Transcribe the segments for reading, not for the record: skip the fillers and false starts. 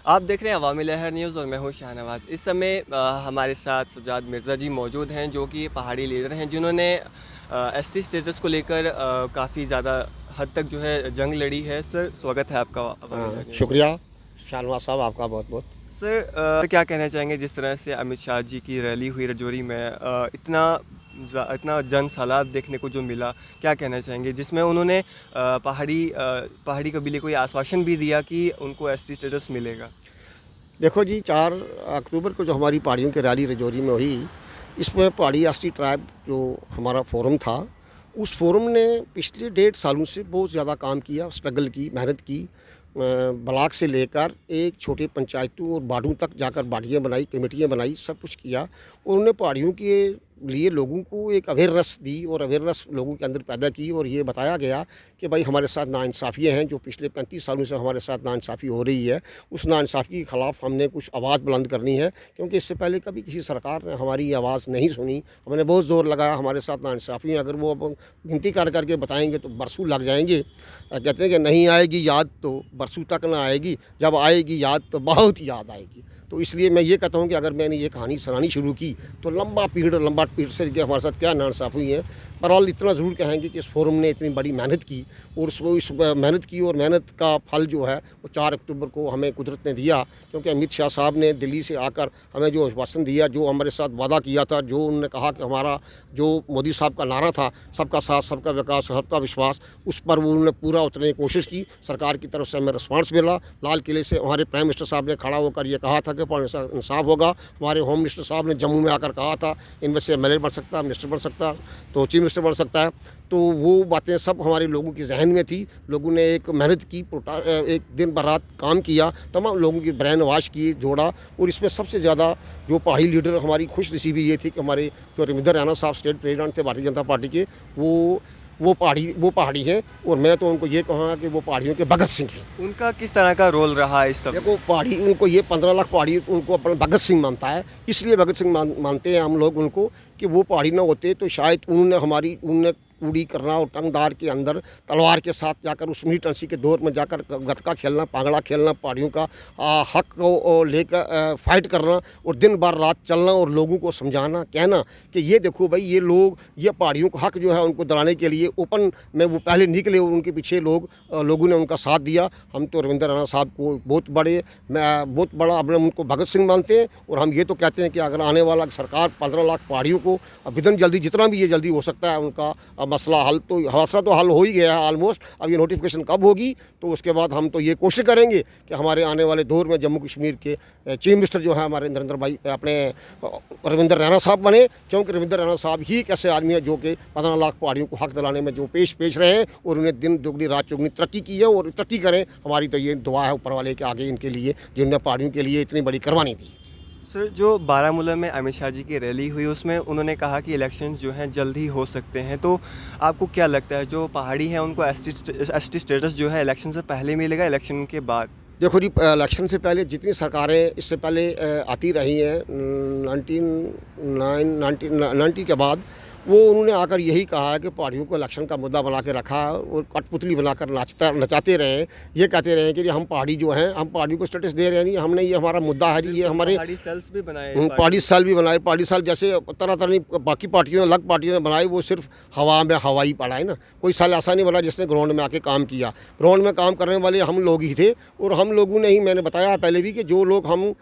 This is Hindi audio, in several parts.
आप देख रहे हैं अवामी लहर न्यूज़ और मैं हूं शाहनवाज। इस समय हमारे साथ सजाद मिर्ज़ा जी मौजूद हैं, जो कि पहाड़ी लीडर हैं, जिन्होंने एसटी स्टेटस को लेकर काफ़ी ज़्यादा हद तक जो है जंग लड़ी है। सर, स्वागत है आपका अवामी लहर न्यूज़। शुक्रिया शाहनवाज साहब, आपका बहुत बहुत। सर, क्या कहना चाहेंगे जिस तरह से अमित शाह जी की रैली हुई रजौरी में, इतना जन सैलाब देखने को जो मिला, क्या कहना चाहेंगे जिसमें उन्होंने पहाड़ी कबीले को ये आश्वासन भी दिया कि उनको एसटी स्टेटस मिलेगा। देखो जी, 4 अक्टूबर को जो हमारी पहाड़ियों की रैली रजौरी में हुई, इसमें पहाड़ी एसटी ट्राइब जो हमारा फोरम था, उस फोरम ने पिछले 1.5 सालों से बहुत ज़्यादा काम किया, स्ट्रगल की, मेहनत की। ब्लॉक से लेकर एक छोटे पंचायतों और बाड़ों तक जाकर बाड़ियाँ बनाई, कमेटियाँ बनाई, सब कुछ किया। और उन्होंने पहाड़ियों के लिए लोगों को एक अवेयरनेस दी और अवेयरनेस लोगों के अंदर पैदा की। और ये बताया गया कि भाई हमारे साथ नाइंसाफ़ियाँ हैं, जो पिछले 35 सालों से हमारे साथ नाइंसाफ़ी हो रही है। उस नाइंसाफ़ी के ख़िलाफ़ हमने कुछ आवाज़ बुलंद करनी है, क्योंकि इससे पहले कभी किसी सरकार ने हमारी आवाज़ नहीं सुनी। हमने बहुत ज़ोर लगाया, हमारे साथ नाइंसाफ़ी है, अगर वो अब गिनती कर करके बताएंगे तो बरसों लग जाएंगे। कहते हैं कि नहीं आएगी याद तो बरसों तक ना आएगी, जब आएगी याद तो बहुत याद आएगी। तो इसलिए मैं ये कहता हूँ कि अगर मैंने ये कहानी सुनानी शुरू की तो लंबा पीरियड से कि हमारे साथ क्या नाइंसाफ़ी हुई है। बहरहाल इतना ज़रूर कहेंगे कि इस फोरम ने इतनी बड़ी मेहनत की, और इस मेहनत की और मेहनत का फल जो है वो 4 अक्टूबर को हमें कुदरत ने दिया। क्योंकि अमित शाह साहब ने दिल्ली से आकर हमें जो आश्वासन दिया, जो हमारे साथ वादा किया था, जो उन्होंने कहा कि हमारा जो मोदी साहब का नारा था, सबका साथ, सबका विकास, सबका विश्वास, उस पर वो उन्होंने पूरा उतरने की कोशिश की। सरकार की तरफ से हमें रिस्पांस मिला। लाल किले से हमारे प्राइम मिनिस्टर साहब ने खड़ा होकर ये कहा था कि इंसाफ होगा। हमारे होम मिनिस्टर साहब ने जम्मू में आकर कहा था, इनमें से एमएलए बन सकता है, मिनिस्टर बन सकता, तो चीफ मिनिस्टर बन सकता है। तो वो बातें सब हमारे लोगों के जहन में थी। लोगों ने एक मेहनत की, एक दिन भर रात काम किया, तमाम लोगों की ब्रेन वाश की, जोड़ा। और इसमें सबसे ज़्यादा जो पहाड़ी लीडर हमारी खुश नसीबी ये थी कि हमारे जो रविंदर रैना साहब स्टेट प्रेसिडेंट थे भारतीय जनता पार्टी के, वो पहाड़ी हैं। और मैं तो उनको ये कहूँगा कि वो पहाड़ियों के भगत सिंह हैं। उनका किस तरह का रोल रहा इस सब? देखो, पहाड़ी उनको ये 15 लाख पहाड़ी उनको अपना भगत सिंह मानता है। इसलिए भगत सिंह मानते हैं हम लोग उनको, कि वो पहाड़ी ना होते तो शायद उन्होंने कूड़ी करना और टंगदार के अंदर तलवार के साथ जाकर उस मिलिटेंसी के दौर में जाकर गतका खेलना, पांगड़ा खेलना, पहाड़ियों का हक को लेकर फाइट करना, और दिन भर रात चलना और लोगों को समझाना, कहना कि ये देखो भाई, ये लोग ये पहाड़ियों का हक जो है उनको दिलाने के लिए ओपन में वो पहले निकले और उनके पीछे लोगों ने उनका साथ दिया। हम तो रविंदर रैना साहब को बहुत बड़ा अपने उनको भगत सिंह मानते हैं। और हम ये तो कहते हैं कि अगर आने वाला सरकार 15 लाख पहाड़ियों को विधन जल्दी, जितना भी ये जल्दी हो सकता है, उनका मसला तो हल हो ही गया है ऑलमोस्ट। अब ये नोटिफिकेशन कब होगी, तो उसके बाद हम तो ये कोशिश करेंगे कि हमारे आने वाले दौर में जम्मू कश्मीर के चीफ मिनिस्टर जो है हमारे नरेंद्र भाई अपने रविंदर रैना साहब बने। क्योंकि रविंदर रैना साहब ही एक ऐसे आदमी है जो कि 15 लाख पहाड़ियों को हक दिलाने में जो पेश रहे हैं, और उन्हें दिन दुगनी रात चौगनी तरक्की की है, और तरक्की करें। हमारी तो ये दुआ है ऊपर वाले के आगे इनके लिए, जिन्होंने पहाड़ियों के लिए इतनी बड़ी कुर्बानी दी। सर, जो बारामूला में अमित शाह जी की रैली हुई, उसमें उन्होंने कहा कि इलेक्शंस जो हैं जल्द ही हो सकते हैं, तो आपको क्या लगता है जो पहाड़ी हैं उनको एसटी स्टेटस जो है इलेक्शन से पहले मिलेगा, इलेक्शन के बाद? देखो जी, इलेक्शन से पहले जितनी सरकारें इससे पहले आती रही हैं, 1990 के बाद, वो उन्होंने आकर यही कहा है कि पहाड़ियों को इलेक्शन का मुद्दा बना के रखा है और कठपुतली बनाकर नचाते रहे। ये कहते रहे कि हम पहाड़ी जो हैं, हम पहाड़ियों को स्टेटस दे रहे हैं, नहीं हमने, ये हमारा मुद्दा है जी, ये हमारे पहाड़ी सेल्स भी बनाए, पहाड़ी सेल भी बनाए। पहाड़ी सेल जैसे तरह तरह बाकी पार्टियों ने, अलग पार्टियों ने बनाए, वो सिर्फ हवा में हवाई पड़ा है ना। कोई सेल ऐसा नहीं बना जिसने ग्राउंड में आके काम किया। ग्राउंड में काम करने वाले हम लोग ही थे, और हम लोगों ने ही, मैंने बताया पहले भी कि जो लोग हम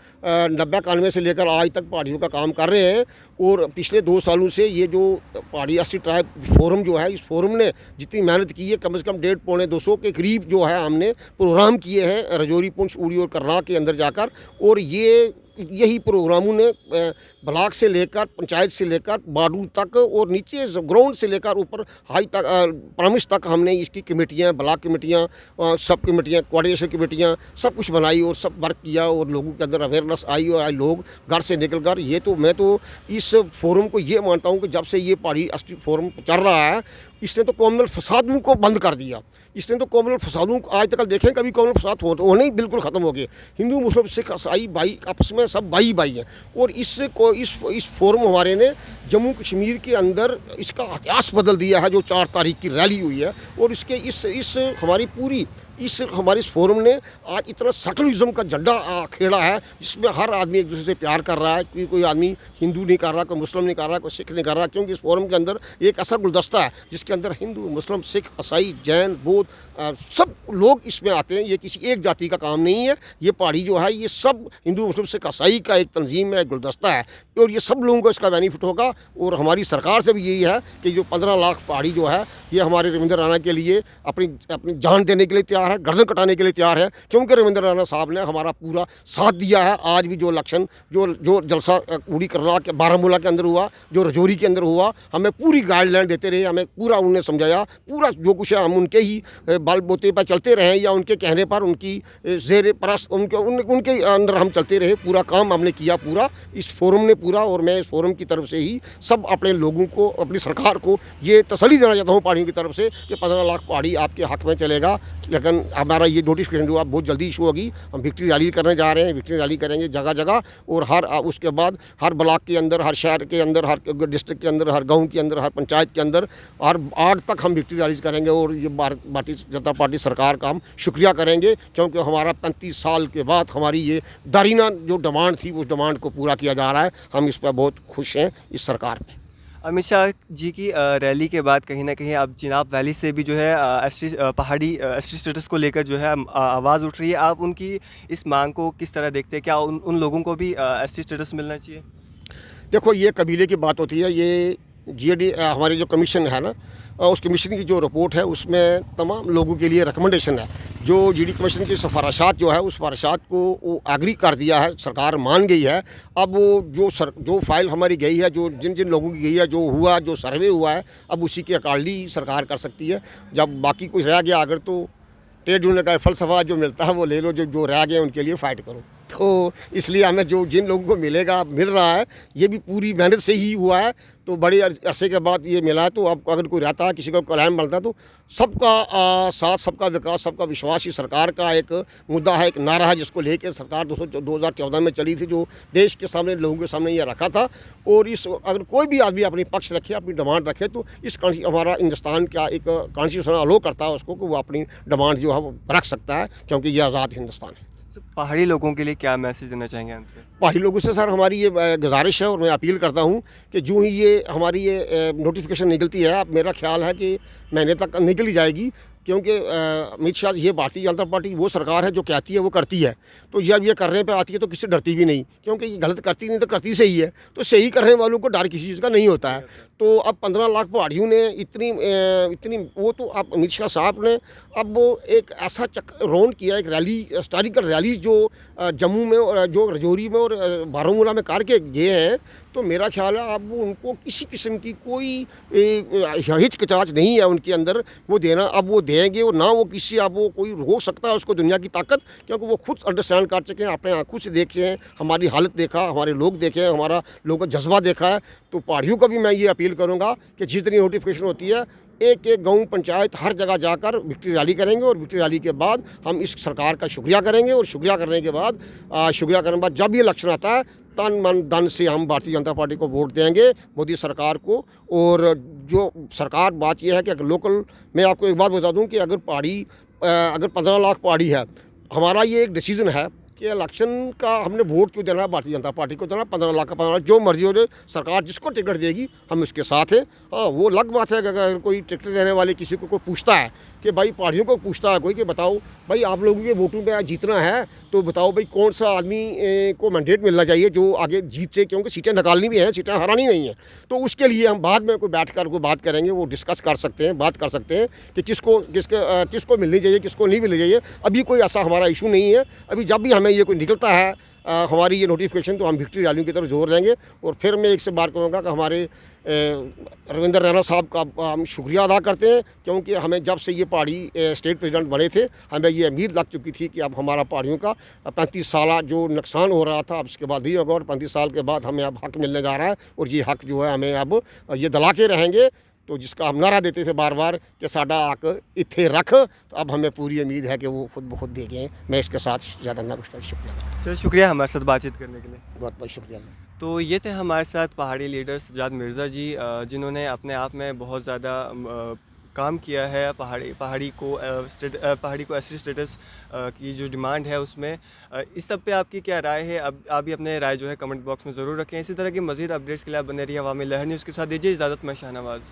90-91 से लेकर आज तक पहाड़ियों का काम कर रहे हैं, और पिछले 2 सालों से ये जो पहाड़ी एसटी ट्राइब फोरम जो है, इस फोरम ने जितनी मेहनत की है, कम से कम 150-200 के करीब जो है हमने प्रोग्राम किए हैं रजौरी, पुंछ, उड़ी और करनाल के अंदर जाकर। और यही प्रोग्रामों ने ब्लॉक से लेकर, पंचायत से लेकर, बाडू तक, और नीचे ग्राउंड से लेकर ऊपर हाई तक, प्रामिस तक हमने इसकी कमेटियाँ, ब्लॉक कमेटियाँ, सब कमेटियाँ, कोऑर्डिनेशन कमेटियाँ, सब कुछ बनाई और सब वर्क किया, और लोगों के अंदर अवेयरनेस आई, और आज लोग घर से निकल कर, मैं तो इस फोरम को ये मानता हूँ कि जब से ये पहाड़ी एसटी फोरम चल रहा है, इसने तो कॉमनल फसादों को बंद कर दिया। इसने तो कॉमनल फसादों को, आज तक देखें कभी कॉमनल फसाद होने ही बिल्कुल ख़त्म हो गए। हिंदू मुस्लिम सिख ईसाई भाई आपस में सब भाई हैं। और इस फोरम हमारे ने जम्मू कश्मीर के अंदर इसका इतिहास बदल दिया है, जो 4 तारीख की रैली हुई है। और इसके इस हमारी पूरी इस हमारे इस फोरम ने आज इतना सेकुलरिज्म का झंडा खेड़ा है, जिसमें हर आदमी एक दूसरे से प्यार कर रहा है। कोई आदमी हिंदू नहीं कर रहा, कोई मुस्लिम नहीं कर रहा, कोई सिख नहीं कर रहा, क्योंकि इस फोरम के अंदर एक ऐसा गुलदस्ता है जिसके अंदर हिंदू, मुस्लिम, सिख, ईसाई, जैन, बौद्ध सब लोग इसमें आते हैं। ये किसी एक जाति का काम नहीं है। ये पहाड़ी जो है ये सब हिंदू, मुस्लिम, सिख, ईसाई का एक तंजीम है, एक गुलदस्ता है, और ये सब लोगों को इसका बेनिफिट होगा। और हमारी सरकार से भी यही है कि जो 15 लाख पहाड़ी जो है ये हमारे रविंद्र राणा के लिए अपनी अपनी जान देने के लिए तैयार है, गर्दन कटाने के लिए तैयार है, क्योंकि रविंद्र राणा साहब ने हमारा पूरा साथ दिया है। आज भी जो इलेक्शन जो जलसा कूड़ी करला के बारामूला के अंदर हुआ, जो रजौरी के अंदर हुआ, हमें पूरी गाइडलाइन देते रहे, हमें पूरा उन्होंने समझाया, पूरा जो कुछ है हम उनके ही बाल बोते पर चलते रहे या उनके कहने पर, उनकी जेर परस्त उनके अंदर हम चलते रहे। पूरा काम हमने किया, पूरा इस फोरम ने पूरा। और मैं इस फोरम की तरफ से ही सब अपने लोगों को, अपनी सरकार को ये तसल्ली देना चाहता हूँ पहाड़ियों की तरफ से कि 15 लाख पहाड़ी आपके हक में चलेगा। लेकिन हमारा ये नोटिफिकेशन जो है बहुत जल्दी इशू होगी। हम विक्ट्री रैली करने जा रहे हैं, विक्ट्री रैली करेंगे जगह जगह, और उसके बाद हर ब्लॉक के अंदर, हर शहर के अंदर, हर डिस्ट्रिक्ट के अंदर, हर गाँव के अंदर, हर पंचायत के अंदर, हर आग तक हम विक्ट्री रैली करेंगे। और ये भारतीय जनता पार्टी सरकार का हम शुक्रिया करेंगे, क्योंकि हमारा 35 साल के बाद हमारी ये दारीना जो डिमांड थी उस डिमांड को पूरा किया जा रहा है। हम इस पर बहुत खुश हैं इस सरकार पे। अमित शाह जी की रैली के बाद कहीं ना कहीं अब चिनाब वैली से भी जो है एसटी पहाड़ी एसटी स्टेटस को लेकर जो है आवाज़ उठ रही है। आप उनकी इस मांग को किस तरह देखते हैं? क्या उन लोगों को भी एसटी स्टेटस मिलना चाहिए? देखो, ये कबीले की बात होती है। ये जीएडी हमारी जो कमीशन है ना, उस कमीशन की जो रिपोर्ट है उसमें तमाम लोगों के लिए रिकमेंडेशन है। जो जीडी कमीशन की सिफारिशात जो है उस सिफारिशात को वो एग्री कर दिया है, सरकार मान गई है। अब वो जो फाइल हमारी गई है, जो जिन जिन लोगों की गई है, जो हुआ, जो सर्वे हुआ है, अब उसी के अकॉर्डिंग सरकार कर सकती है। जब बाकी कुछ रह गया अगर, तो ट्रेड यूनियन का फ़लसफ़ा जो मिलता है वो ले लो, जो रह गए उनके लिए फ़ाइट करो। तो इसलिए हमें जो जिन लोगों को मिलेगा, मिल रहा है, ये भी पूरी मेहनत से ही हुआ है। तो बड़े अरसे के बाद ये मिला है। तो अब अगर कोई रहता है, किसी को क्लाइम मिलता है, तो सबका साथ, सबका विकास, सबका विश्वास ही सरकार का एक मुद्दा है, एक नारा है, जिसको लेकर सरकार 2014 में चली थी, जो देश के सामने, लोगों के सामने ये रखा था। और इस अगर कोई भी आदमी अपनी पक्ष रखे, अपनी डिमांड रखे, तो इस हमारा हिंदुस्तान का एक कॉन्स्टिट्यूशन अलो करता है उसको कि वो अपनी डिमांड जो है वो रख सकता है, क्योंकि ये आज़ाद हिंदुस्तान है। पहाड़ी लोगों के लिए क्या मैसेज देना चाहेंगे अंत में? पहाड़ी लोगों से सर हमारी ये गुजारिश है, और मैं अपील करता हूँ कि जो ही ये हमारी ये नोटिफिकेशन निकलती है, अब मेरा ख्याल है कि महीने तक निकल ही जाएगी, क्योंकि अमित शाह, ये भारतीय जनता पार्टी वो सरकार है जो कहती है वो करती है। तो जब ये करने पे आती है तो किसी डरती भी नहीं, क्योंकि ये गलत करती नहीं तो करती सही है। तो सही करने वालों को डर किसी चीज़ का नहीं होता है। तो अब 15 लाख पहाड़ियों ने इतनी वो, तो अब अमित शाह साहब ने अब वो एक ऐसा रौंड किया, एक रैली, हिस्टोरिकल रैली जो जम्मू में और जो रजौरी में और बारामूला में करके गए हैं। तो मेरा ख्याल है अब उनको किसी किस्म की कोई हिचकिचाहट नहीं है उनके अंदर वो देना। अब वो देंगे, और ना वो किसी, अब वो कोई रोक सकता है उसको, दुनिया की ताकत, क्योंकि वो खुद अंडरस्टैंड कर चुके हैं, अपने आंखों से देखे हैं, हमारी हालत देखा, हमारे लोग देखे हैं, हमारा लोगों का जज्बा देखा है। तो पहाड़ियों को भी मैं ये अपील करूँगा कि जितनी नोटिफिकेशन होती है, एक एक गांव, पंचायत, हर जगह जाकर विक्ट्री रैली करेंगे। और विक्ट्री रैली के बाद हम इस सरकार का शुक्रिया करेंगे, और शुक्रिया करने के बाद जब ये इलेक्शन आता है, तन मन धन से हम भारतीय जनता पार्टी को वोट देंगे, मोदी सरकार को। और जो सरकार, बात यह है कि अगर लोकल, मैं आपको एक बात बता दूं कि अगर 15 लाख पहाड़ी है, हमारा ये एक डिसीजन है कि इलेक्शन का हमने वोट क्यों देना है, भारतीय जनता पार्टी को देना। 15 लाख का 15 लाख, जो मर्जी हो जाए, सरकार जिसको टिकट देगी हम उसके साथ हैं। हाँ, वो अलग बात है कि अगर कोई टिकट देने वाले किसी को कोई पूछता है कि भाई, पहाड़ियों को पूछता है कोई कि बताओ भाई आप लोगों के वोटों पे जीतना है, तो बताओ भाई कौन सा आदमी को मैंडेट मिलना चाहिए जो आगे जीत से, क्योंकि सीटें निकालनी भी हैं, सीटें हरानी नहीं है। तो उसके लिए हम बाद में कोई बैठ कर कोई बात करेंगे, वो डिस्कस कर सकते हैं, बात कर सकते हैं कि किसको मिलनी चाहिए, किसको नहीं मिलनी चाहिए। अभी कोई ऐसा हमारा इशू नहीं है। अभी जब भी हमें ये कोई निकलता है हमारी ये नोटिफिकेशन, तो हम विक्ट्री रैलियों की तरफ जोर देंगे। और फिर मैं एक से बार कहूँगा कि हमारे रविंद्र राणा साहब का हम शुक्रिया अदा करते हैं, क्योंकि हमें जब से ये पहाड़ी स्टेट प्रेसिडेंट बने थे, हमें ये उम्मीद लग चुकी थी कि अब हमारा पहाड़ियों का 35 साल जो नुकसान हो रहा था, अब इसके बाद नहीं होगा। और 35 साल के बाद हमें अब हक मिलने जा रहा है, और ये हक जो है हमें अब ये दिला के रहेंगे। तो जिसका हम नारा देते थे बार बार कि साडा हक इत्थे रख, तो अब हमें पूरी उम्मीद है कि वो खुद ब खुद देंगे। मैं इसके साथ ज़्यादा ना कुछ शुक्रिया। चलो, शुक्रिया हमारे साथ बातचीत करने के लिए। बहुत बहुत शुक्रिया। तो ये थे हमारे साथ पहाड़ी लीडर सज्जाद मिर्ज़ा जी, जिन्होंने अपने आप में बहुत ज़्यादा काम किया है पहाड़ी को एसटी स्टेटस की जो डिमांड है उसमें। इस सब पे आपकी क्या राय है? अब आप भी अपने राय जो है कमेंट बॉक्स में ज़रूर रखें। इसी तरह की मज़ीद अपडेट्स के लिए आप बने रहिए अवामी लहर न्यूज़ के साथ। दीजिए इजाज़त, मैं शाहनवाज़।